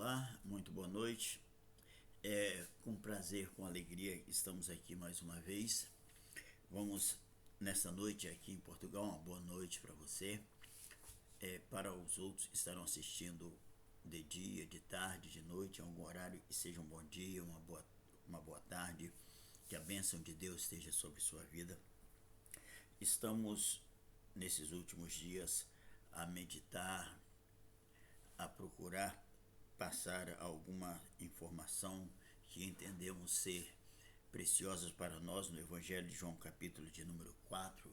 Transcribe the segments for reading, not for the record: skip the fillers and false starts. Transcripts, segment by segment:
Olá, muito boa noite. Com prazer, com alegria, estamos aqui mais uma vez. Vamos nessa noite aqui em Portugal, uma boa noite para você. Para os outros que estarão assistindo de dia, de tarde, de noite, em algum horário, que seja um bom dia, uma boa tarde. Que a bênção de Deus esteja sobre sua vida. Estamos nesses últimos dias a meditar, a procurar passar alguma informação que entendemos ser preciosas para nós no Evangelho de João, capítulo de número 4,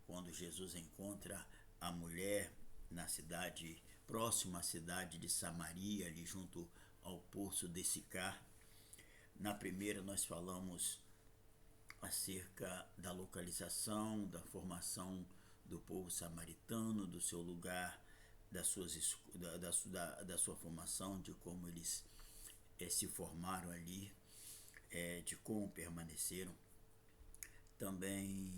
quando Jesus encontra a mulher na cidade, próxima à cidade de Samaria, ali junto ao poço de Sicar. Na primeira nós falamos acerca da localização, da formação do povo samaritano, do seu lugar, da sua formação, de como eles se formaram ali, de como permaneceram. Também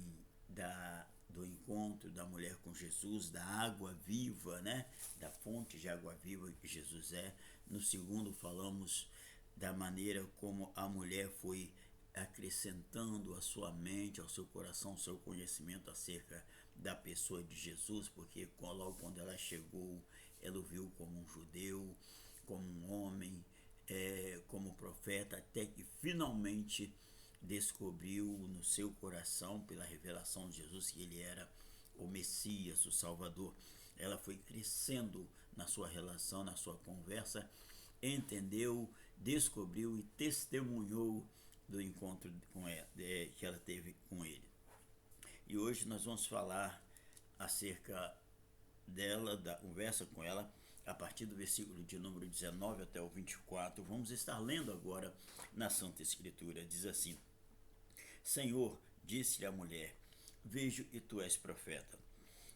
do encontro da mulher com Jesus, da água viva, né? Da fonte de água viva que Jesus é. No segundo falamos da maneira como a mulher foi acrescentando à sua mente, ao seu coração, ao seu conhecimento acerca da pessoa de Jesus, porque logo quando ela chegou, ela o viu como um judeu, como um homem, como profeta, até que finalmente descobriu no seu coração, pela revelação de Jesus, que ele era o Messias, o Salvador. Ela foi crescendo na sua relação, na sua conversa, entendeu, descobriu e testemunhou do encontro que ela teve com ele. E hoje nós vamos falar acerca dela, da conversa com ela, a partir do versículo de número 19 até o 24. Vamos estar lendo agora na Santa Escritura. Diz assim: Senhor, disse-lhe a mulher, vejo que tu és profeta.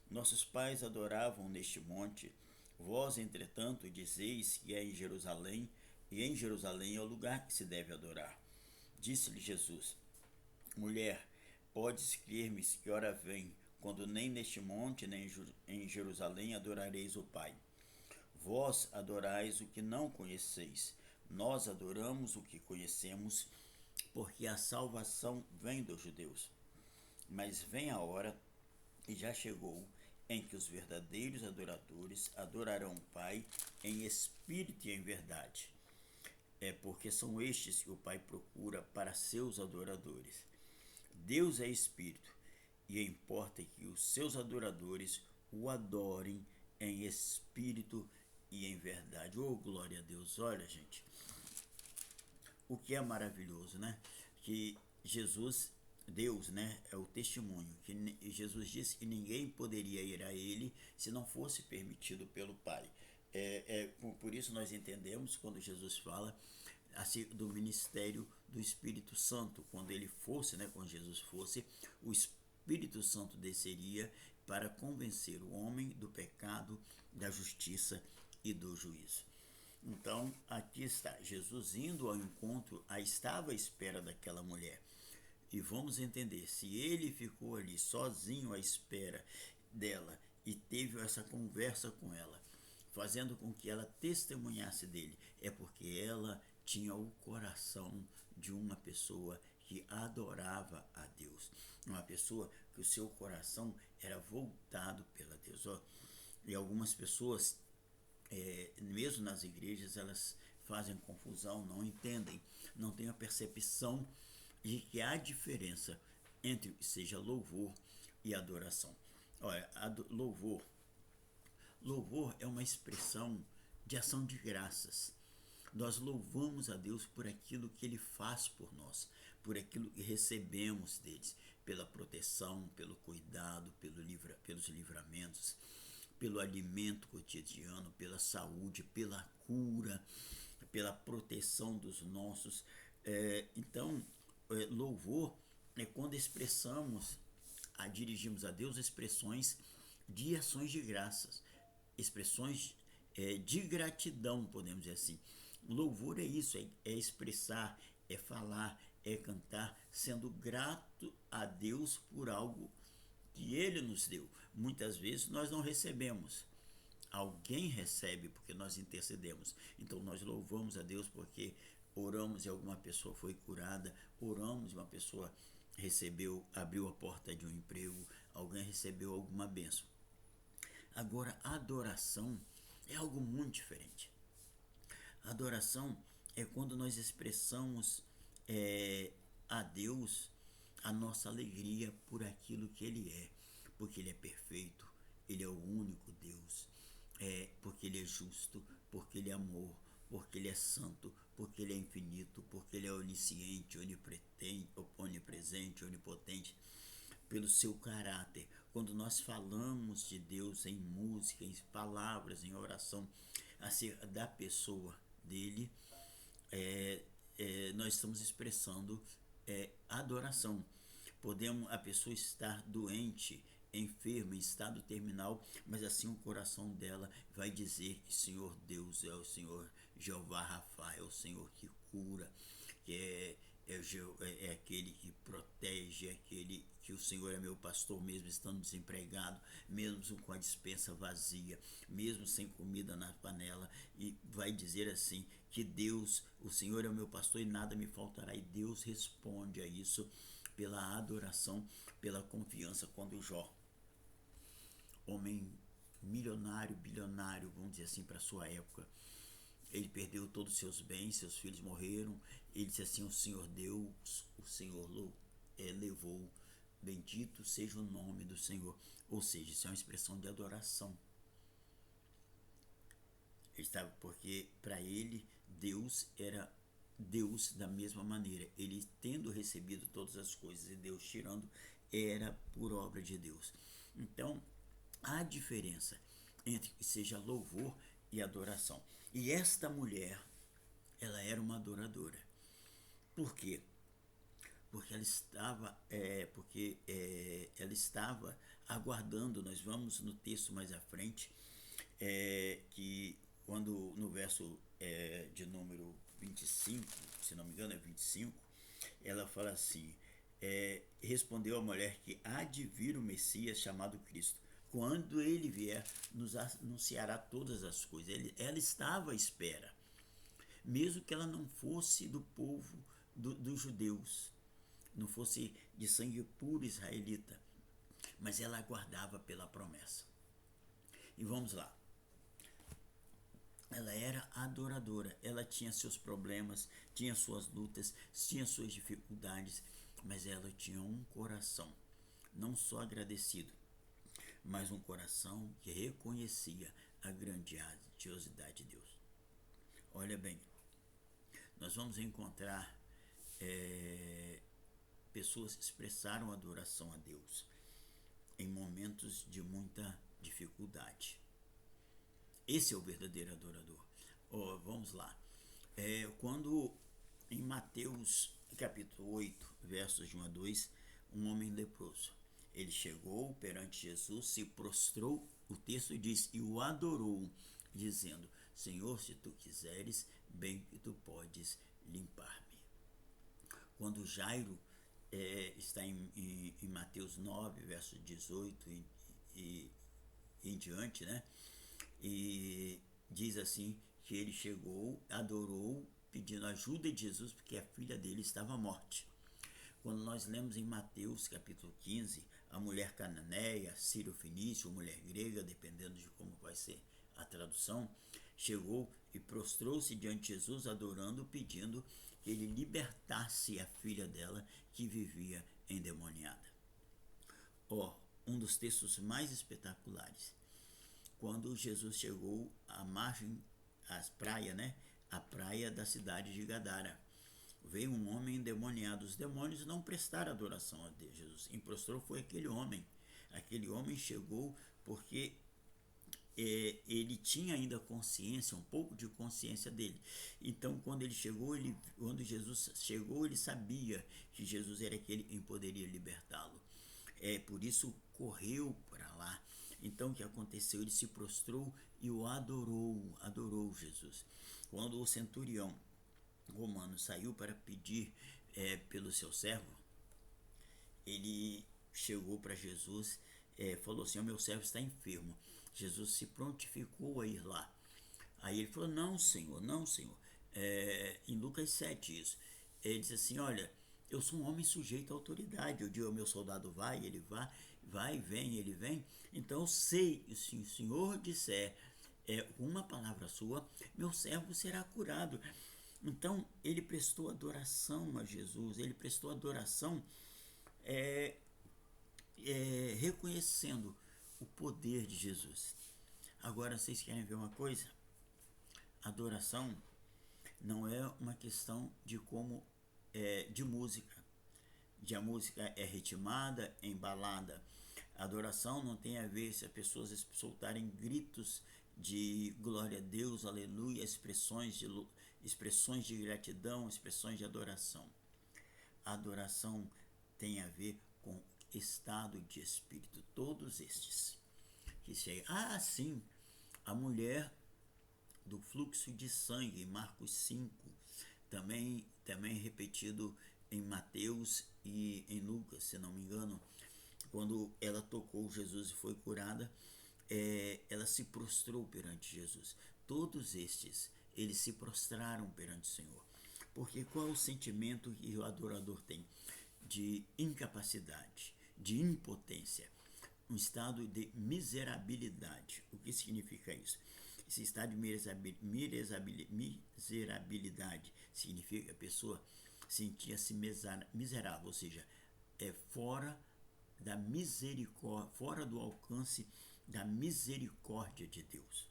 Nossos pais adoravam neste monte, vós, entretanto, dizeis que é em Jerusalém, e em Jerusalém é o lugar que se deve adorar. Disse-lhe Jesus: Mulher, podes crer-me que hora vem, quando nem neste monte, nem em Jerusalém adorareis o Pai. Vós adorais o que não conheceis, nós adoramos o que conhecemos, porque a salvação vem dos judeus. Mas vem a hora, e já chegou, em que os verdadeiros adoradores adorarão o Pai em espírito e em verdade. Porque são estes que o Pai procura para seus adoradores. Deus é espírito, e importa que os seus adoradores o adorem em espírito e em verdade. Oh, glória a Deus! Olha, gente, o que é maravilhoso, né? Que Jesus, Deus, né, é o testemunho, que Jesus disse que ninguém poderia ir a ele se não fosse permitido pelo Pai. Por isso nós entendemos quando Jesus fala assim, do ministério do Espírito Santo, quando ele fosse, né, quando Jesus fosse, o Espírito Santo desceria para convencer o homem do pecado, da justiça e do juízo. Então, aqui está, Jesus indo ao encontro, estava à espera daquela mulher. E vamos entender, se ele ficou ali sozinho à espera dela e teve essa conversa com ela, fazendo com que ela testemunhasse dele, é porque ela tinha o coração de uma pessoa que adorava a Deus, uma pessoa que o seu coração era voltado pela Deus. E algumas pessoas, mesmo nas igrejas, elas fazem confusão, não entendem, não têm a percepção de que há diferença entre o que seja louvor e adoração. Olha, louvor é uma expressão de ação de graças. Nós louvamos a Deus por aquilo que Ele faz por nós, por aquilo que recebemos deles, pela proteção, pelo cuidado, pelos livramentos, pelo alimento cotidiano, pela saúde, pela cura, pela proteção dos nossos. Então, louvor é quando dirigimos a Deus expressões de ações de graças, expressões de gratidão, podemos dizer assim. Louvor é isso, é expressar, é falar, é cantar, sendo grato a Deus por algo que Ele nos deu. Muitas vezes nós não recebemos alguém recebe porque nós intercedemos. Então nós louvamos a Deus porque oramos e alguma pessoa foi curada, oramos e uma pessoa recebeu, abriu a porta de um emprego, alguém recebeu alguma bênção. Agora, a adoração é algo muito diferente. A adoração é quando nós expressamos a Deus a nossa alegria por aquilo que Ele é, porque Ele é perfeito, Ele é o único Deus, porque Ele é justo, porque Ele é amor, porque Ele é santo, porque Ele é infinito, porque Ele é onisciente, onipresente, onipotente, pelo seu caráter. Quando nós falamos de Deus em música, em palavras, em oração, acerca da pessoa dele, nós estamos expressando adoração. Podemos a pessoa estar doente, enferma, em estado terminal, mas assim o coração dela vai dizer que Senhor Deus é o Senhor Jeová Rafa, é o Senhor que cura, que é aquele que protege, é aquele que o Senhor é meu pastor, mesmo estando desempregado, mesmo com a despensa vazia, mesmo sem comida na panela, e vai dizer assim, que Deus, o Senhor é o meu pastor e nada me faltará, e Deus responde a isso pela adoração, pela confiança. Quando Jó, homem milionário, bilionário, vamos dizer assim, para sua época, ele perdeu todos os seus bens, seus filhos morreram, ele disse assim, o Senhor Deus, o Senhor levou, bendito seja o nome do Senhor. Ou seja, isso é uma expressão de adoração. Porque para ele, Deus era Deus da mesma maneira. Ele tendo recebido todas as coisas e Deus tirando, era por obra de Deus. Então, há diferença entre que seja louvor e adoração. E esta mulher, ela era uma adoradora. Por quê? Porque ela estava aguardando. Nós vamos no texto mais à frente, que quando no verso de número 25, se não me engano é 25, ela fala assim, respondeu a mulher que há de vir o Messias chamado Cristo. Quando ele vier, nos anunciará todas as coisas. Ela estava à espera, mesmo que ela não fosse do povo dos judeus, não fosse de sangue puro israelita, mas ela aguardava pela promessa. E vamos lá. Ela era adoradora, ela tinha seus problemas, tinha suas lutas, tinha suas dificuldades, mas ela tinha um coração, não só agradecido, mas um coração que reconhecia a grandiosidade de Deus. Olha bem, nós vamos encontrar pessoas que expressaram adoração a Deus em momentos de muita dificuldade. Esse é o verdadeiro adorador. Vamos lá. Quando em Mateus capítulo 8, versos de 1 a 2, um homem leproso, ele chegou perante Jesus, se prostrou, o texto diz, e o adorou, dizendo, Senhor, se tu quiseres, bem que tu podes limpar-me. Quando Jairo está em Mateus 9, verso 18 e em diante, né? E diz assim que ele chegou, adorou, pedindo ajuda de Jesus, porque a filha dele estava à morte. Quando nós lemos em Mateus capítulo 15, a mulher cananeia, sírio-fenício, mulher grega, dependendo de como vai ser a tradução, chegou e prostrou-se diante de Jesus, adorando, pedindo que ele libertasse a filha dela que vivia endemoniada. Um dos textos mais espetaculares. Quando Jesus chegou à margem, às praias, né? A praia da cidade de Gadara, veio um homem endemoniado. Os demônios não prestaram adoração a Jesus. Quem prostrou foi aquele homem. Aquele homem chegou porque ele tinha ainda consciência, um pouco de consciência dele. Então, quando Jesus chegou, ele sabia que Jesus era aquele quem poderia libertá-lo. Por isso correu para lá. Então, o que aconteceu? Ele se prostrou e o adorou Jesus. Quando o centurião romano saiu para pedir pelo seu servo, ele chegou para Jesus, falou assim, o meu servo está enfermo. Jesus se prontificou a ir lá. Aí ele falou, não, Senhor, não, Senhor. Em Lucas 7 isso. Ele diz assim, olha, eu sou um homem sujeito à autoridade. Eu digo ao meu soldado, vai, ele vai, vem, ele vem. Então eu sei, se o Senhor disser uma palavra sua, meu servo será curado. Então ele prestou adoração a Jesus, ele prestou adoração reconhecendo o poder de Jesus. Agora vocês querem ver uma coisa? Adoração não é uma questão de como de música. A música é ritmada, embalada. A adoração não tem a ver se as pessoas soltarem gritos de glória a Deus, aleluia, expressões de gratidão, expressões de adoração. A adoração tem a ver com estado de espírito, todos estes. Sim, a mulher do fluxo de sangue, em Marcos 5, também repetido em Mateus e em Lucas, se não me engano, quando ela tocou Jesus e foi curada, ela se prostrou perante Jesus. Todos estes, eles se prostraram perante o Senhor. Porque qual é o sentimento que o adorador tem? De incapacidade, de impotência, um estado de miserabilidade. O que significa isso? Esse estado de miserabilidade significa que a pessoa sentia-se miserável, ou seja, fora da misericórdia, fora do alcance da misericórdia de Deus,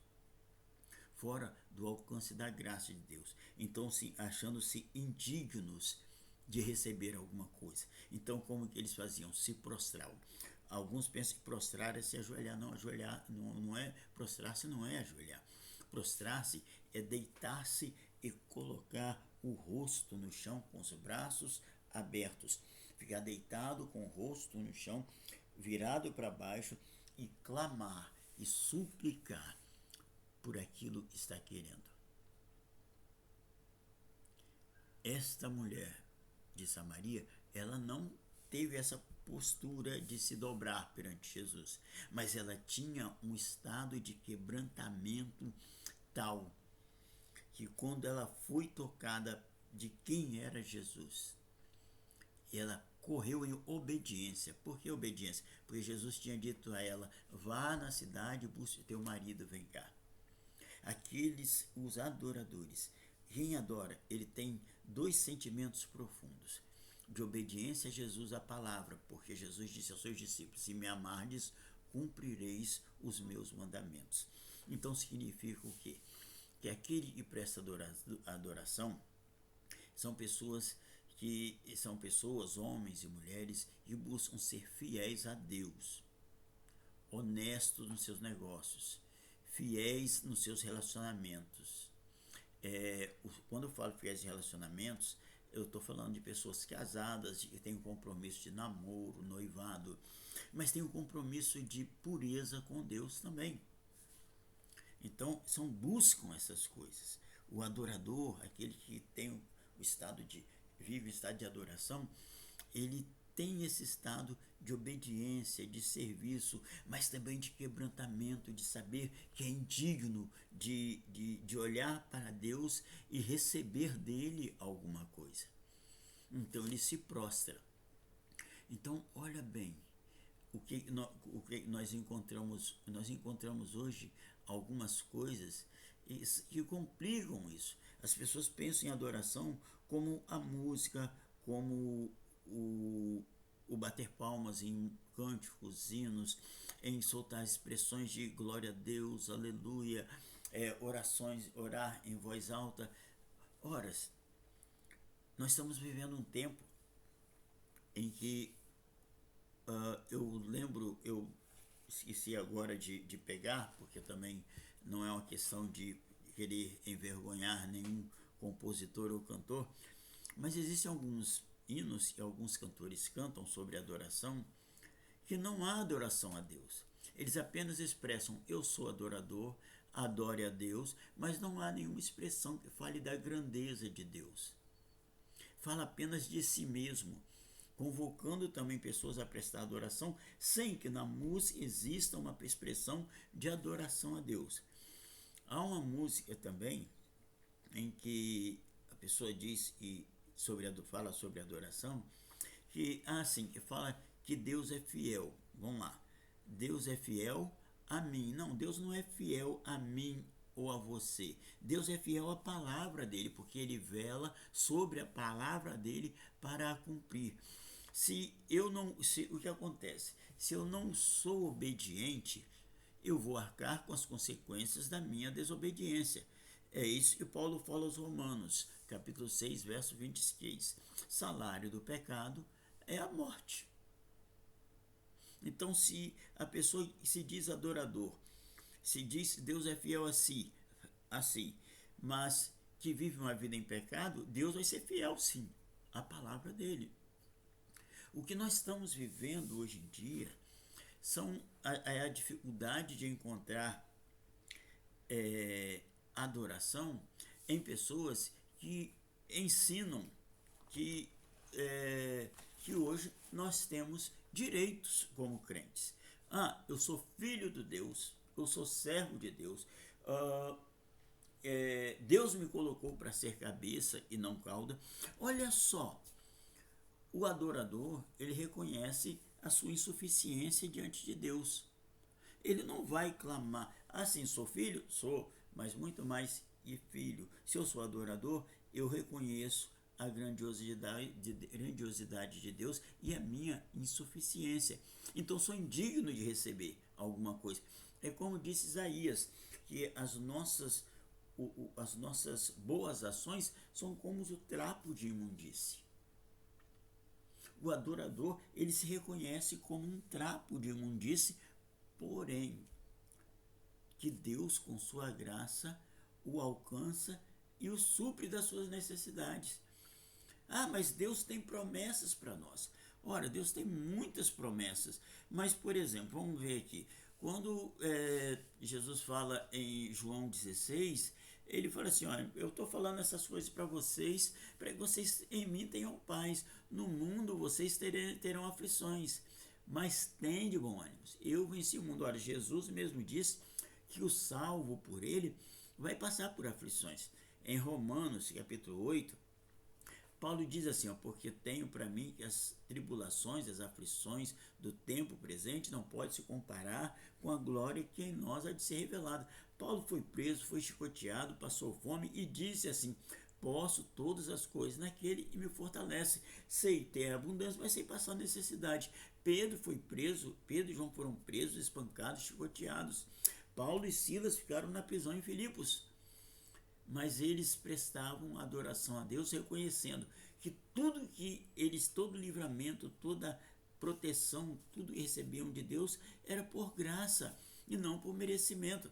fora do alcance da graça de Deus. Então, achando-se indignos de receber alguma coisa. Então, como que eles faziam? Se prostravam. Alguns pensam que prostrar é se ajoelhar. Não, ajoelhar não é prostrar-se, não é ajoelhar. Prostrar-se é deitar-se e colocar o rosto no chão com os braços abertos. Ficar deitado com o rosto no chão, virado para baixo e clamar e suplicar por aquilo que está querendo. Esta mulher de Samaria, ela não teve essa postura de se dobrar perante Jesus, mas ela tinha um estado de quebrantamento tal que quando ela foi tocada de quem era Jesus, ela correu em obediência. Por que obediência? Porque Jesus tinha dito a ela, vá na cidade e busque teu marido, vem cá. Os adoradores, quem adora, ele tem dois sentimentos profundos. De obediência a Jesus, a palavra, porque Jesus disse aos seus discípulos, se me amardes, cumprireis os meus mandamentos. Então significa o quê? Que aquele que presta adoração são pessoas, homens e mulheres, que buscam ser fiéis a Deus, honestos nos seus negócios, fiéis nos seus relacionamentos. Quando eu falo fiéis em relacionamentos, eu estou falando de pessoas casadas, que têm um compromisso de namoro, noivado, mas tem um compromisso de pureza com Deus também. Então, buscam essas coisas. O adorador, aquele que tem vive o estado de adoração, ele tem esse estado de obediência, de serviço, mas também de quebrantamento, de saber que é indigno de olhar para Deus e receber dele alguma coisa. Então ele se prostra. Então, olha bem, o que nós encontramos hoje algumas coisas que complicam isso. As pessoas pensam em adoração como a música, como o bater palmas em cânticos, hinos, em soltar expressões de glória a Deus, aleluia, orar em voz alta. Ora, nós estamos vivendo um tempo em que eu esqueci agora de pegar, porque também não é uma questão de querer envergonhar nenhum compositor ou cantor, mas existem alguns hinos que alguns cantores cantam sobre adoração, que não há adoração a Deus. Eles apenas expressam, eu sou adorador, adore a Deus, mas não há nenhuma expressão que fale da grandeza de Deus. Fala apenas de si mesmo, convocando também pessoas a prestar adoração, sem que na música exista uma expressão de adoração a Deus. Há uma música também em que a pessoa diz que fala sobre adoração, que fala que Deus é fiel. Vamos lá. Deus é fiel a mim. Não, Deus não é fiel a mim ou a você. Deus é fiel à palavra dele, porque ele vela sobre a palavra dele para a cumprir. O que acontece? Se eu não sou obediente, eu vou arcar com as consequências da minha desobediência. É isso que Paulo fala aos Romanos, capítulo 6, verso 26. Salário do pecado é a morte. Então, se a pessoa se diz adorador, se diz Deus é fiel assim, mas que vive uma vida em pecado, Deus vai ser fiel sim à palavra dele. O que nós estamos vivendo hoje em dia é a dificuldade de encontrar adoração em pessoas que ensinam que hoje nós temos direitos como crentes. Eu sou filho de Deus, eu sou servo de Deus, Deus me colocou para ser cabeça e não cauda. Olha só, o adorador, ele reconhece a sua insuficiência diante de Deus. Ele não vai clamar, assim, sou filho? Sou, mas muito mais que filho. Se eu sou adorador, eu reconheço a grandiosidade de Deus e a minha insuficiência. Então sou indigno de receber alguma coisa. É como disse Isaías, que as nossas boas ações são como o trapo de imundície. O adorador, ele se reconhece como um trapo de imundície, porém, que Deus, com sua graça, o alcança e o supre das suas necessidades. Mas Deus tem promessas para nós. Ora, Deus tem muitas promessas. Mas, por exemplo, vamos ver aqui. Quando Jesus fala em João 16, ele fala assim, olha, eu estou falando essas coisas para vocês, para que vocês em mim tenham paz. No mundo vocês terão aflições, mas tem de bom ânimo. Eu venci o mundo. Olha, Jesus mesmo disse que o salvo por ele vai passar por aflições. Em Romanos, capítulo 8, Paulo diz assim, porque tenho para mim que as tribulações, as aflições do tempo presente não pode se comparar com a glória que em nós há de ser revelada. Paulo foi preso, foi chicoteado, passou fome e disse assim, posso todas as coisas naquele que me fortalece. Sei ter abundância, mas sei passar necessidade. Pedro foi preso, Pedro e João foram presos, espancados, chicoteados. Paulo e Silas ficaram na prisão em Filipos. Mas eles prestavam adoração a Deus, reconhecendo que tudo que eles, todo livramento, toda proteção, tudo que recebiam de Deus era por graça e não por merecimento.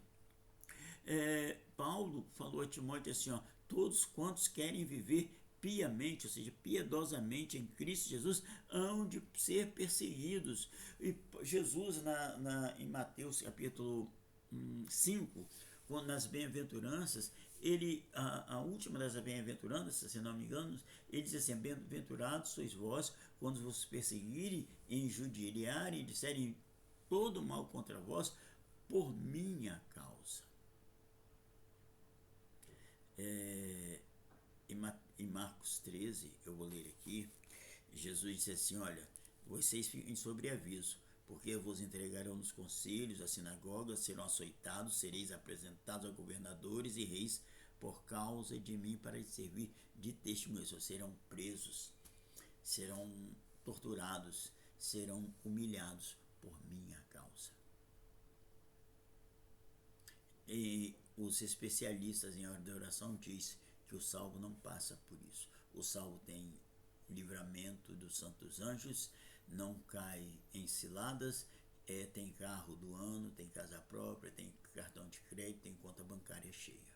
Paulo falou a Timóteo assim, todos quantos querem viver piamente, ou seja, piedosamente em Cristo Jesus, hão de ser perseguidos. E Jesus, em Mateus capítulo 5, nas bem-aventuranças, a última das bem-aventuranças, se não me engano, ele diz assim, bem-aventurados sois vós, quando vos perseguirem, injuriarem, disserem todo mal contra vós, por minha causa. Em Marcos 13, eu vou ler aqui, Jesus disse assim, olha, vocês fiquem sobre aviso, porque vos entregarão nos conselhos, as sinagogas, serão açoitados, sereis apresentados a governadores e reis por causa de mim para lhes servir de testemunhas. Serão presos, serão torturados, serão humilhados por minha causa. E os especialistas em adoração dizem que o salvo não passa por isso. O salvo tem livramento dos santos anjos, não cai em ciladas, tem carro do ano, tem casa própria, tem cartão de crédito, tem conta bancária cheia.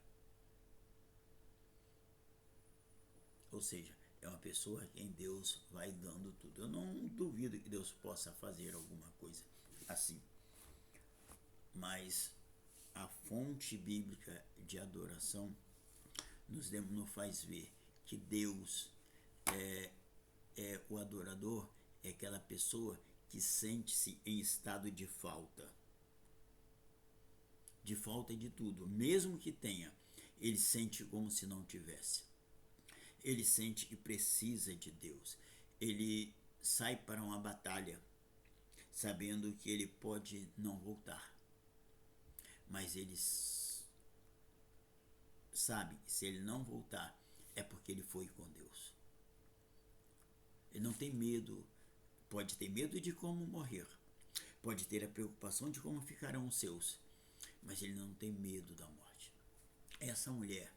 Ou seja, é uma pessoa a quem Deus vai dando tudo. Eu não duvido que Deus possa fazer alguma coisa assim. Mas a fonte bíblica de adoração nos faz ver que Deus é o adorador, é aquela pessoa que sente-se em estado de falta de tudo, mesmo que tenha, ele sente como se não tivesse. Ele sente que precisa de Deus. Ele sai para uma batalha, sabendo que ele pode não voltar, mas ele sabe que se ele não voltar é porque ele foi com Deus. Ele não tem medo, pode ter medo de como morrer, pode ter a preocupação de como ficarão os seus, mas ele não tem medo da morte. Essa mulher,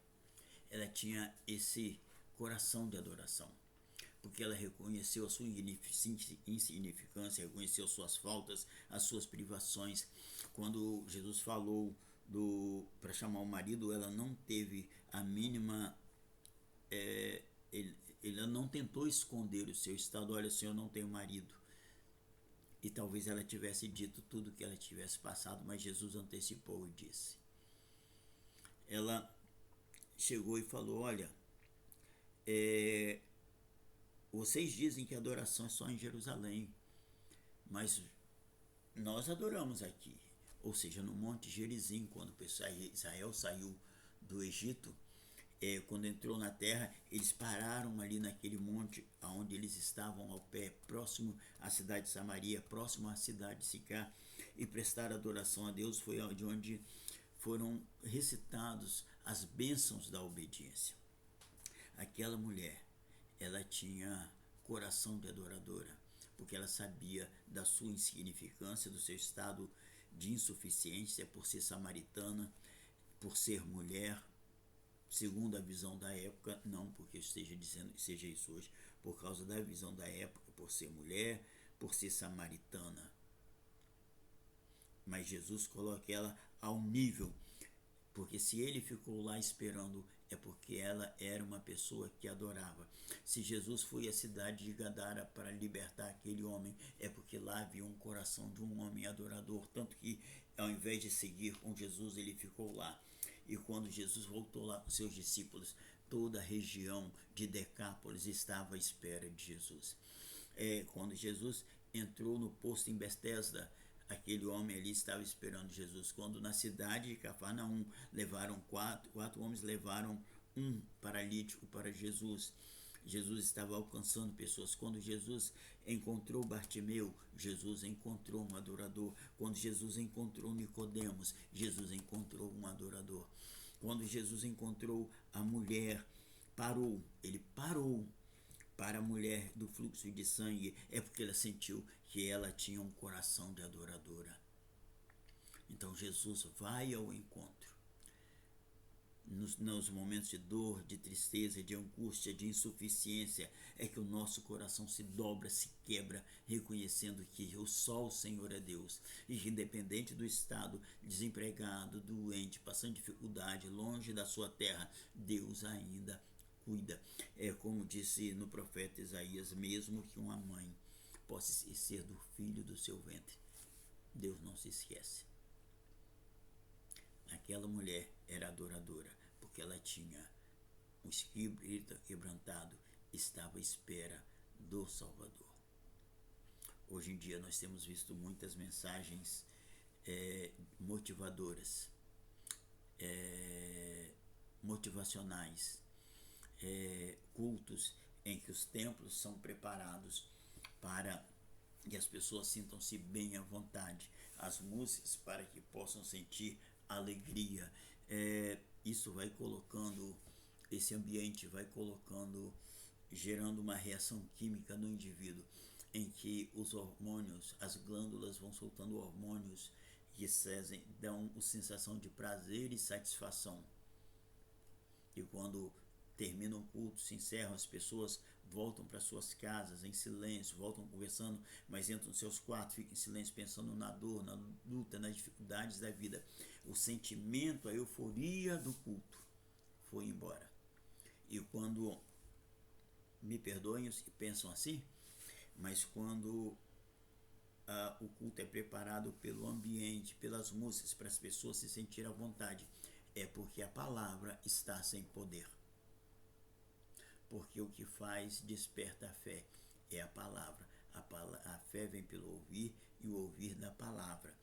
ela tinha esse coração de adoração, porque ela reconheceu a sua insignificância, reconheceu suas faltas, as suas privações. Quando Jesus falou para chamar o marido, ela não teve a mínima... Ela não tentou esconder o seu estado. Olha, Senhor, não tenho marido. E talvez ela tivesse dito tudo que ela tivesse passado, mas Jesus antecipou e disse. Ela chegou e falou, olha, vocês dizem que a adoração é só em Jerusalém, mas nós adoramos aqui. Ou seja, no Monte Gerizim, quando Israel saiu do Egito, quando entrou na terra, eles pararam ali naquele monte onde eles estavam ao pé, próximo à cidade de Samaria, próximo à cidade de Sicar, e prestaram adoração a Deus. Foi de onde foram recitados as bênçãos da obediência. Aquela mulher, ela tinha coração de adoradora, porque ela sabia da sua insignificância, do seu estado de insuficiência por ser samaritana, por ser mulher, segundo a visão da época, não porque eu esteja dizendo que seja isso hoje, por causa da visão da época, por ser mulher, por ser samaritana. Mas Jesus coloca ela ao nível, porque se ele ficou lá esperando, é porque ela era uma pessoa que adorava. Se Jesus foi à cidade de Gadara para libertar aquele homem, é porque lá havia um coração de um homem adorador, tanto que ao invés de seguir com Jesus, ele ficou lá. E quando Jesus voltou lá com seus discípulos, toda a região de Decápolis estava à espera de Jesus. Quando Jesus entrou no posto em Betesda, aquele homem ali estava esperando Jesus. Quando na cidade de Cafarnaum levaram quatro homens levaram um paralítico para Jesus. Jesus estava alcançando pessoas. Quando Jesus encontrou Bartimeu, Jesus encontrou um adorador. Quando Jesus encontrou Nicodemos, Jesus encontrou um adorador. Quando Jesus encontrou a mulher, ele parou para a mulher do fluxo de sangue, é porque ela sentiu que ela tinha um coração de adoradora. Então Jesus vai ao encontro. Nos momentos de dor, de tristeza, de angústia, de insuficiência, é que o nosso coração se dobra, se quebra, reconhecendo que só o Senhor é Deus. E independente do estado, desempregado, doente, passando dificuldade, longe da sua terra, Deus ainda cuida. É como disse no profeta Isaías, mesmo que uma mãe possa esquecer do filho do seu ventre, Deus não se esquece. Aquela mulher era adoradora, porque ela tinha um espírito quebrantado, estava à espera do Salvador. Hoje em dia nós temos visto muitas mensagens motivacionais, cultos em que os templos são preparados para que as pessoas sintam-se bem à vontade, as músicas para que possam sentir alegria. Isso vai colocando, esse ambiente vai colocando, gerando uma reação química no indivíduo, em que os hormônios, as glândulas vão soltando hormônios que dão a sensação de prazer e satisfação. E quando termina o culto, se encerram, as pessoas voltam para suas casas em silêncio, voltam conversando, mas entram nos seus quartos, ficam em silêncio, pensando na dor, na luta, nas dificuldades da vida. O sentimento, a euforia do culto foi embora. E quando, me perdoem os que pensam assim, mas quando o culto é preparado pelo ambiente, pelas músicas, para as pessoas se sentirem à vontade, é porque a palavra está sem poder. Porque o que faz desperta a fé é a palavra. A fé vem pelo ouvir e o ouvir da palavra.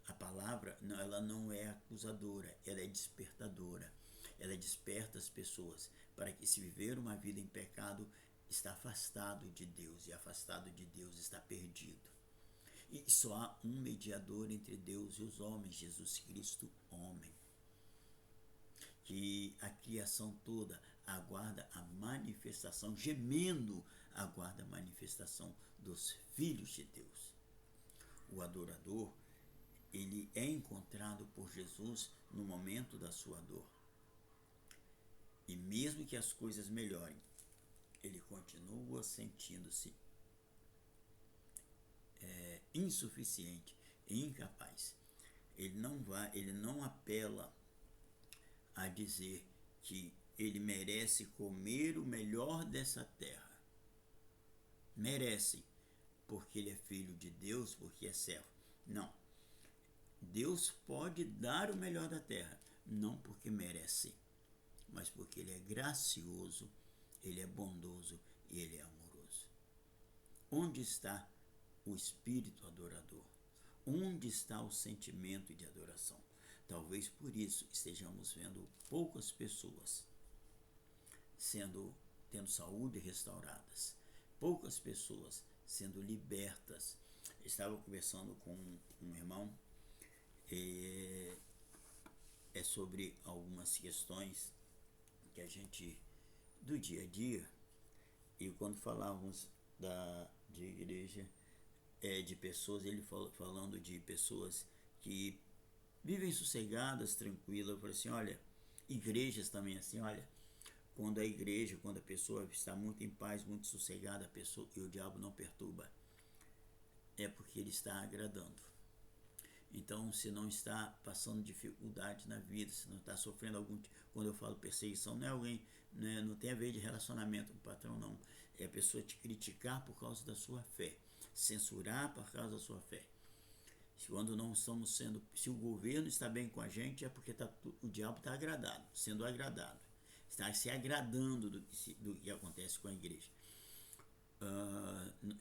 A palavra, ela não é acusadora, ela é despertadora. Ela desperta as pessoas para que, se viver uma vida em pecado, está afastado de Deus, e afastado de Deus está perdido. E só há um mediador entre Deus e os homens, Jesus Cristo, homem. Que a criação toda aguarda a manifestação, gemendo aguarda a manifestação dos filhos de Deus. O adorador, ele é encontrado por Jesus no momento da sua dor. E mesmo que as coisas melhorem, ele continua sentindo-se insuficiente e incapaz. Ele não apela a dizer que ele merece comer o melhor dessa terra. Merece, porque ele é filho de Deus, porque é servo. Não. Deus pode dar o melhor da terra, não porque merece, mas porque ele é gracioso, ele é bondoso e ele é amoroso. Onde está o espírito adorador? Onde está o sentimento de adoração? Talvez por isso estejamos vendo poucas pessoas tendo saúde restauradas, poucas pessoas sendo libertas. Estava conversando com um irmão sobre algumas questões que a gente do dia a dia, e quando falávamos de igreja, de pessoas, ele falando de pessoas que vivem sossegadas, tranquilas. Eu falei assim, olha, igrejas também assim, olha, quando a pessoa está muito em paz, muito sossegada, a pessoa, e o diabo não perturba, é porque ele está agradando. Então, se não está passando dificuldade na vida, se não está sofrendo quando eu falo perseguição, não é alguém, né, não tem a ver de relacionamento com o patrão, não. É a pessoa te criticar por causa da sua fé, censurar por causa da sua fé. Quando não estamos se o governo está bem com a gente, é porque o diabo está sendo agradado, está se agradando do que acontece com a igreja.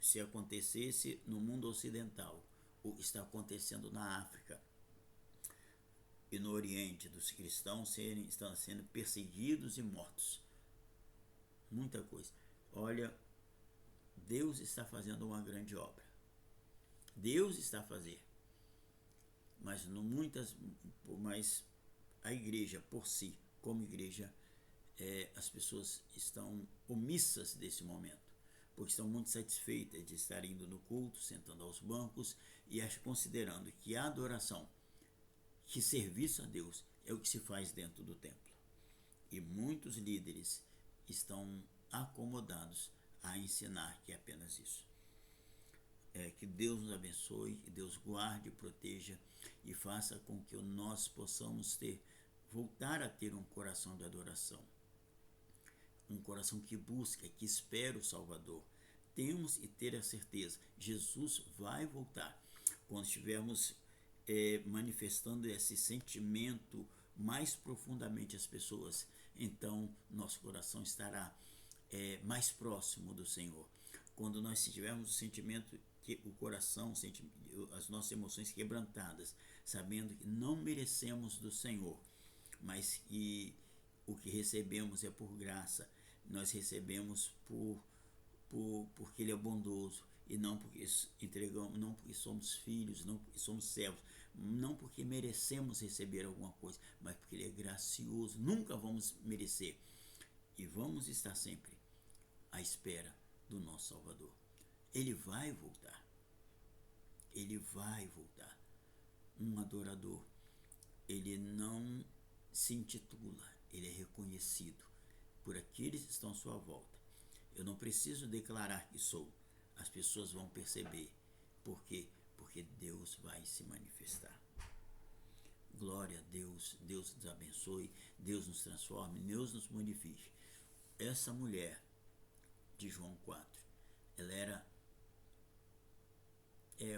Se acontecesse no mundo ocidental, o que está acontecendo na África e no Oriente, dos cristãos estão sendo perseguidos e mortos, muita coisa. Olha, Deus está fazendo uma grande obra. Deus está fazendo. Mas a igreja por si, como igreja, as pessoas estão omissas desse momento, porque estão muito satisfeitas de estar indo no culto, sentando aos bancos e considerando que a adoração, que serviço a Deus é o que se faz dentro do templo. E muitos líderes estão acomodados a ensinar que é apenas isso. Que Deus nos abençoe, que Deus guarde e proteja e faça com que nós possamos voltar a ter um coração de adoração, um coração que busca, que espera o Salvador. Temos e ter a certeza, Jesus vai voltar. Quando estivermos manifestando esse sentimento mais profundamente às pessoas, então nosso coração estará mais próximo do Senhor. Quando nós tivermos o sentimento, que o coração, as nossas emoções quebrantadas, sabendo que não merecemos do Senhor, mas que o que recebemos é por graça, nós recebemos porque Ele é bondoso, e não porque entregamos, não porque somos filhos, não porque somos servos, não porque merecemos receber alguma coisa, mas porque Ele é gracioso. Nunca vamos merecer, e vamos estar sempre à espera do nosso Salvador. Ele vai voltar. Ele vai voltar. Um adorador, ele não se intitula, ele é reconhecido por aqueles que estão à sua volta. Eu não preciso declarar que sou. As pessoas vão perceber. Por quê? Porque Deus vai se manifestar. Glória a Deus. Deus nos abençoe. Deus nos transforme. Deus nos modifique. Essa mulher de João 4, ela era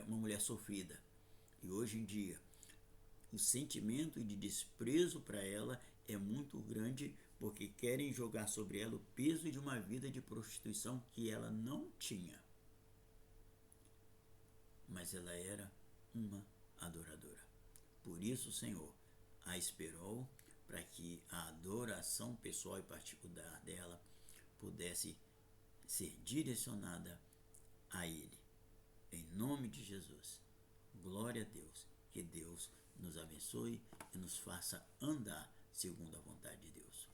uma mulher sofrida. E hoje em dia, o sentimento de desprezo para ela é muito grande, porque querem jogar sobre ela o peso de uma vida de prostituição que ela não tinha. mas ela era uma adoradora. Por isso o Senhor a esperou para que a adoração pessoal e particular dela pudesse ser direcionada a Ele. Em nome de Jesus. Glória a Deus. Que Deus nos abençoe e nos faça andar segundo a vontade de Deus.